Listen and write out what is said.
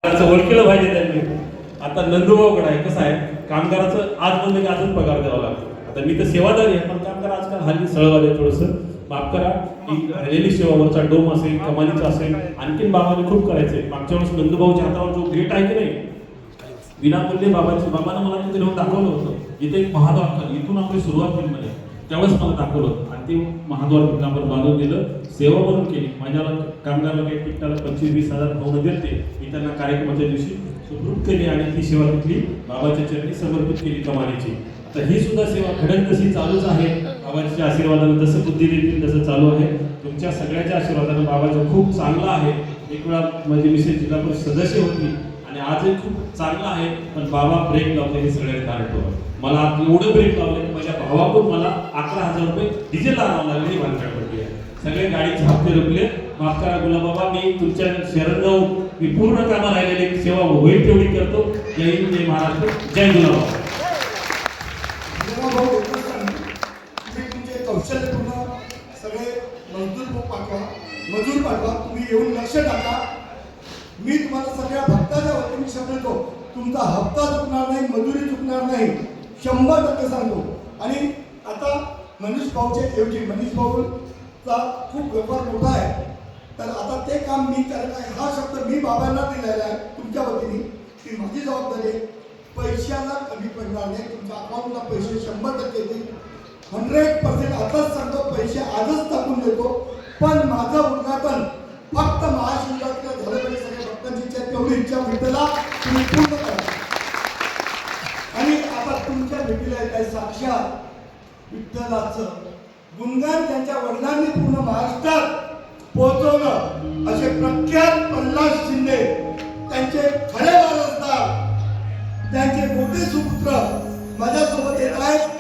ओळखलं पाहिजे त्यांनी. आता नंदुभाऊकडे आहे कसं आहे, कामगाराचं आज म्हणलं की अजून पगार द्यावा लागतो. आता मी तर सेवादारी आहे, पण कामगार आजकाल हल्ली सळवाले थोडंसं माफ करा की राहिलेली सेवावरचा डोम असेल, कमालीचा असेल, आणखीन बाबांनी खूप करायचंय. मागच्या वेळेस नंदुभाऊच्या हातावर जो भेट आहे की नाही विनामूल्य बाबानं मला तिथे नेऊन दाखवलं होतं. इथे एक महाद्वार, इथून आपली सुरुवात केली म्हणजे त्यावेळेस मला दाखवलं होतं आणि ते महाद्वार तिथं आपण बांधून दिलं, सेवा म्हणून केली. माझ्याला कामगाराला काही तिकटाला 25-20 हजार भावनं दिलते. मी त्यांना कार्यक्रमाच्या दिवशी सुखरूप केली आणि ती सेवा तिथली बाबाच्या चरणी समर्पित केली कमालीची. आता ही सुद्धा सेवा घडण तशी चालूच आहे. बाबाच्या आशीर्वादानं जसं बुद्धी देतील तसं चालू आहे. तुमच्या सगळ्याच्या आशीर्वादानं बाबाचं खूप चांगलं आहे. एक वेळा माझी मिसेस जिल्हा परिषद सदस्य होती आणि आजही खूप चांगलं आहे. पण बाबा ब्रेक लावले हे सगळ्यांनी कारण ठेवा. मला एवढं ब्रेक लावले की माझ्या भावाकडून मला 11,000 रुपये डिझेल आणावं लागले. ही भानगड पडली आहे. सगळे गाडीचे हप्ते रुपले. माफ करा गुलाबाबा, मी तुमच्या शरण जाऊन मी पूर्ण कामं राहिलेली सेवा होईल तेवढी करतो. जय हिंद, जय महाराष्ट्र, जय गुलाबाबा. तुमचे कौशल्यपूर्ण सगळे मजूर पाठवा. तुम्ही येऊन लक्ष टाका. मी तुम्हाला सगळ्या भक्ताच्या वतीने शब्द देतो, तुमचा हप्ता चुकणार नाही, मजुरी चुकणार नाही, 100% सांगतो. आणि आता मनीष भाऊच्या ऐवजी मनीष भाऊचा खूप व्यवहार मोठा आहे, तर आता ते काम मी करत आहे. हा शब्द मी बाबांना दिलेला आहे तुमच्या वतीने की माझी जबाबदारी आहे. पैशाला कमी पडणार नाही. तुमच्या अकाउंटला पैसे 100% येतील. 100% आताच सांगतो, पैसे आजच टाकून देतो. पण माझं उद्घाटन फक्त महाशिवरात्रीला झालं पाहिजे. सगळ्या भक्तांची इच्छा, तेवढी इच्छा विठ्ठला तुम्ही पूर्ण करा. आणि आता तुमच्या भेटीला येत आहे साक्षात विठ्ठलाचं गुणगान त्यांच्या वडिलांनी पूर्ण महाराष्ट्रात पोहोचवलं असे प्रख्यात प्रल्हाद शिंदे, त्यांचे खरे वारसदार, त्यांचे मोठे सुपुत्र माझ्यासोबत येत आहेत.